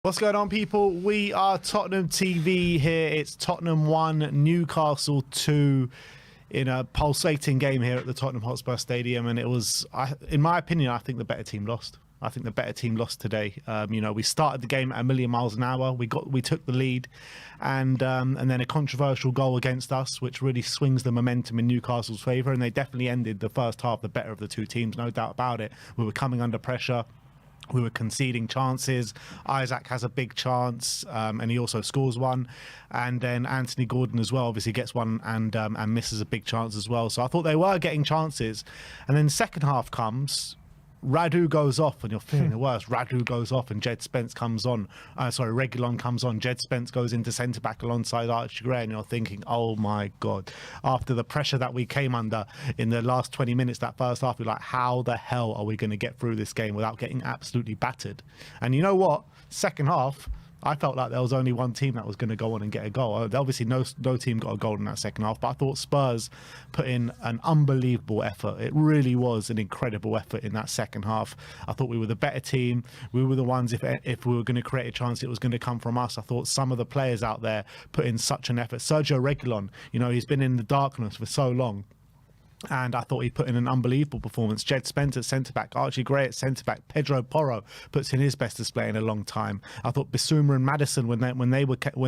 What's going on, people? We are Tottenham TV here. It's Tottenham 1, Newcastle 2 in a pulsating game here at the Tottenham Hotspur Stadium. And it was, in my opinion, I think the better team lost. I think the better team lost today. We started the game at a million miles an hour. We took the lead, and then a controversial goal against us, which really swings the momentum in Newcastle's favour. And they definitely ended the first half the better of the two teams, no doubt about it. We were coming under pressure. We were conceding chances. Isaac has a big chance, and he also scores one. And then Anthony Gordon as well obviously gets one and misses a big chance as well. So I thought they were getting chances. And then the second half comes. Radu goes off, and you're feeling the worst. Radu goes off, and Reguilon comes on. Jed Spence goes into centre-back alongside Archie Gray, and you're thinking, oh my God. After the pressure that we came under in the last 20 minutes, that first half, you're like, how the hell are we going to get through this game without getting absolutely battered? And you know what? Second half, I felt like there was only one team that was going to go on and get a goal. Obviously, no team got a goal in that second half, but I thought Spurs put in an unbelievable effort. It really was an incredible effort in that second half. I thought we were the better team. We were the ones, if we were going to create a chance, it was going to come from us. I thought some of the players out there put in such an effort. Sergio Reguilon, he's been in the darkness for so long. And I thought he put in an unbelievable performance. Jed Spence at centre-back, Archie Gray at centre-back, Pedro Porro puts in his best display in a long time. I thought Bissouma and Maddison, when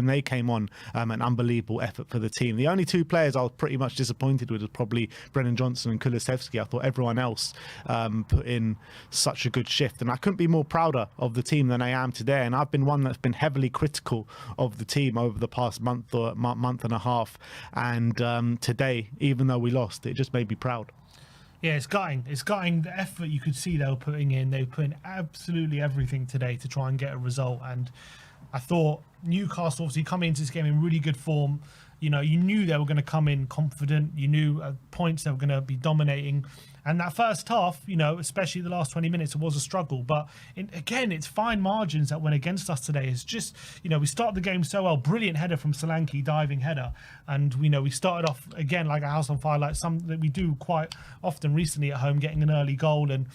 they came on, an unbelievable effort for the team. The only two players I was pretty much disappointed with was probably Brennan Johnson and Kulusevski. I thought everyone else put in such a good shift. And I couldn't be more prouder of the team than I am today. And I've been one that's been heavily critical of the team over the past month and a half. And today, even though we lost, it just made me proud. Yeah, it's gutting. It's gutting the effort you could see they were putting in. They put in absolutely everything today to try and get a result. And I thought Newcastle obviously coming into this game in really good form. You knew they were going to come in confident. You knew points they were going to be dominating. And that first half, especially the last 20 minutes, it was a struggle. But again, it's fine margins that went against us today. It's just, we started the game so well. Brilliant header from Solanke, diving header. And, we started off, again, like a house on fire, like some that we do quite often recently at home, getting an early goal. And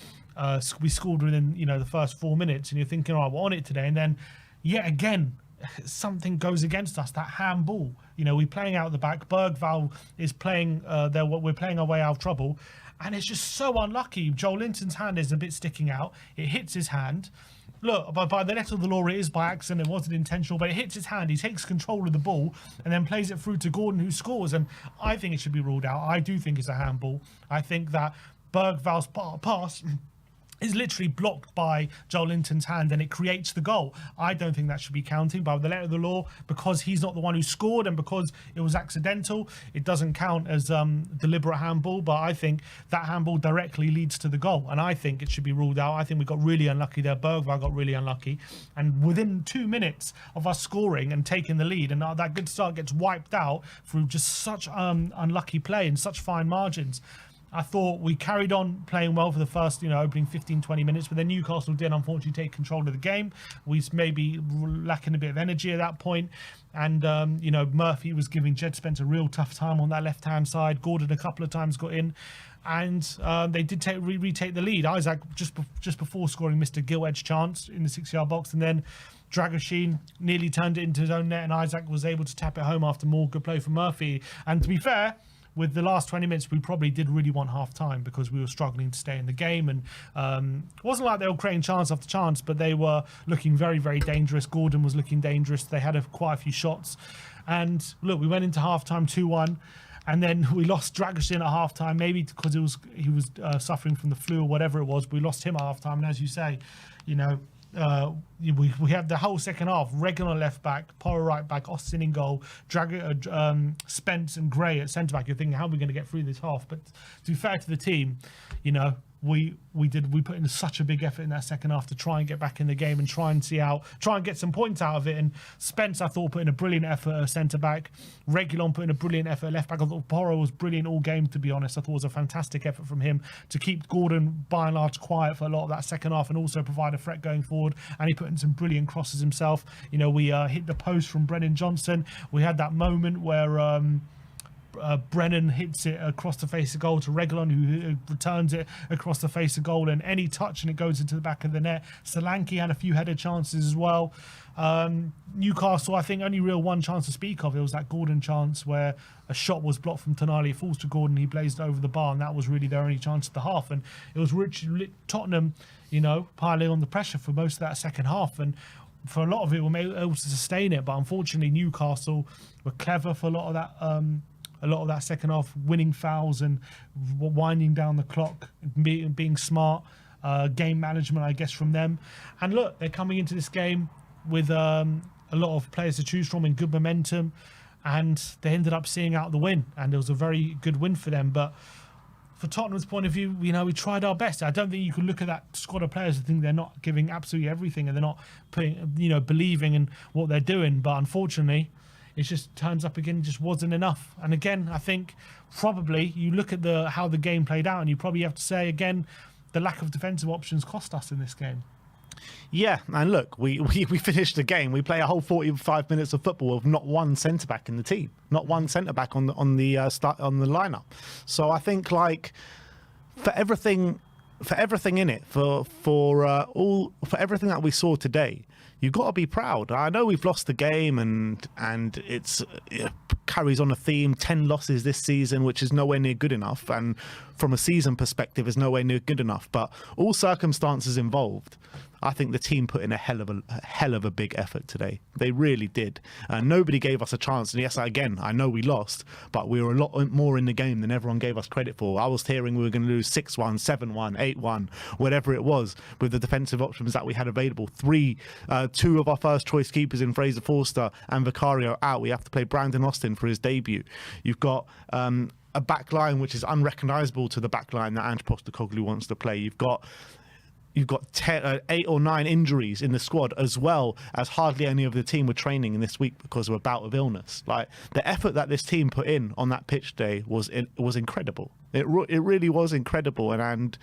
we scored within, the first 4 minutes. And you're thinking, all right, we're on it today. And then, yet again, something goes against us, that handball. We're playing out the back. Bergvall is playing, we're playing our way out of trouble. And it's just so unlucky. Joel Linton's hand is a bit sticking out. It hits his hand. Look, by the letter of the law, it is by accident. It wasn't intentional, but it hits his hand. He takes control of the ball and then plays it through to Gordon, who scores. And I think it should be ruled out. I do think it's a handball. I think that Bergvall's pass is literally blocked by Joel Linton's hand, and it creates the goal. I don't think that should be counting by the letter of the law, because he's not the one who scored and because it was accidental. It doesn't count as deliberate handball, but I think that handball directly leads to the goal, and I think it should be ruled out. I think we got really unlucky there. Bergvall got really unlucky, and within 2 minutes of us scoring and taking the lead, and that good start gets wiped out through just such unlucky play and such fine margins. I thought we carried on playing well for the first, opening 15, 20 minutes, but then Newcastle did unfortunately take control of the game. We maybe lacking a bit of energy at that point. And, Murphy was giving Jed Spence a real tough time on that left-hand side. Gordon a couple of times got in. And they did retake the lead. Isaac, just before scoring, missed a gilt-edged chance in the 6-yard box. And then Reguilon nearly turned it into his own net, and Isaac was able to tap it home after more good play from Murphy. And to be fair, with the last 20 minutes, we probably did really want half-time because we were struggling to stay in the game. And it wasn't like they were creating chance after chance, but they were looking very, very dangerous. Gordon was looking dangerous. They had quite a few shots. And look, we went into half-time 2-1. And then we lost Reguilon at half-time, maybe because he was suffering from the flu or whatever it was. We lost him at half-time. And as you say, we had the whole second half. Reguilon left back, Porro right back, Austin in goal, Spence and Gray at centre back. You're thinking, how are we going to get through this half? But to be fair to the team, we put in such a big effort in that second half to try and get back in the game and try and get some points out of it. And Spence, I thought, put in a brilliant effort at centre back. Reguilon put in a brilliant effort at left back. I thought Porro was brilliant all game, to be honest. I thought it was a fantastic effort from him to keep Gordon by and large quiet for a lot of that second half and also provide a threat going forward. And he put in some brilliant crosses himself. We hit the post from Brennan Johnson. We had that moment where Brennan hits it across the face of goal to Reguilon, who returns it across the face of goal, and any touch and it goes into the back of the net. Solanke had a few headed chances as well. Newcastle, I think, only real one chance to speak of. It was that Gordon chance where a shot was blocked from Tonali. It falls to Gordon. He blazed over the bar, and that was really their only chance at the half. And it was Tottenham, piling on the pressure for most of that second half. And for a lot of it, we were able to sustain it. But unfortunately, Newcastle were clever for a lot of that second half, winning fouls and winding down the clock, being smart. Game management, I guess, from them. And look, they're coming into this game with a lot of players to choose from in good momentum, and they ended up seeing out the win, and it was a very good win for them. But for Tottenham's point of view, we tried our best. I don't think you can look at that squad of players and think they're not giving absolutely everything and they're not believing in what they're doing. But unfortunately, it just turns up again, just wasn't enough. And again, I think probably you look at how the game played out, and you probably have to say again, the lack of defensive options cost us in this game. Yeah, and look, we finished the game. We play a whole 45 minutes of football with not one centre back in the team, not one centre back on the lineup. So I think for everything in it, for everything that we saw today, you've got to be proud. I know we've lost the game, and it carries on a theme. 10 losses this season, which is nowhere near good enough, and from a season perspective, is nowhere near good enough. But all circumstances involved, I think the team put in a hell of a big effort today. They really did. Nobody gave us a chance. And yes, again, I know we lost, but we were a lot more in the game than everyone gave us credit for. I was hearing we were going to lose 6-1, 7-1, 8-1, whatever it was, with the defensive options that we had available. Two of our first choice keepers in Fraser Forster and Vicario out. We have to play Brandon Austin for his debut. You've got a back line which is unrecognisable to the back line that Ange Postecoglou wants to play. You've got 8 or 9 injuries in the squad, as well as hardly any of the team were training in this week because of a bout of illness. Like, the effort that this team put in on that pitch day was incredible. It really was incredible, and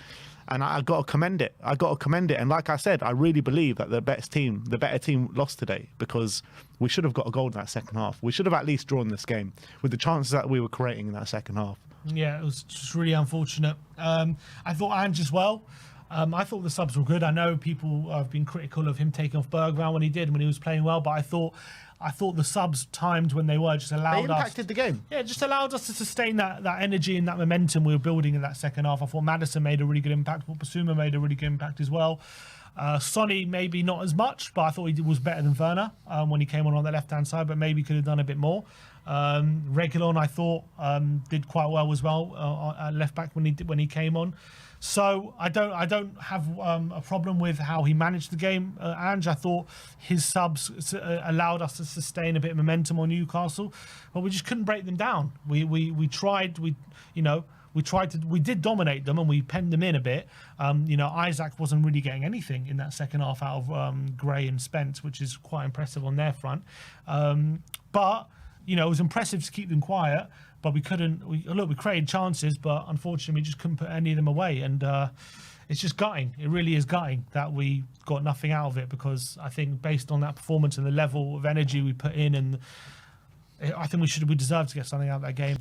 I got to commend it. And like I said, I really believe that the better team lost today, because we should have got a goal in that second half. We should have at least drawn this game with the chances that we were creating in that second half. Yeah, it was just really unfortunate. I thought Ange as well. I thought the subs were good. I know people have been critical of him taking off Bergwijn when he was playing well, but I thought the subs timed when they were just allowed us. They impacted the game. Yeah, just allowed us to sustain that energy and that momentum we were building in that second half. I thought Maddison made a really good impact. I thought Basuma made a really good impact as well. Sonny maybe not as much, but I thought he was better than Werner when he came on the left-hand side, but maybe could have done a bit more. Reguilon, I thought, did quite well as well at left back when he came on. So I don't have a problem with how he managed the game. Ange, I thought his subs allowed us to sustain a bit of momentum on Newcastle, but we just couldn't break them down. We did dominate them and we penned them in a bit. Isaac wasn't really getting anything in that second half out of Gray and Spence, which is quite impressive on their front. But it was impressive to keep them quiet. But we couldn't. We created chances, but unfortunately, we just couldn't put any of them away. And it's just gutting. It really is gutting that we got nothing out of it, because I think based on that performance and the level of energy we put in, and I think we deserved to get something out of that game.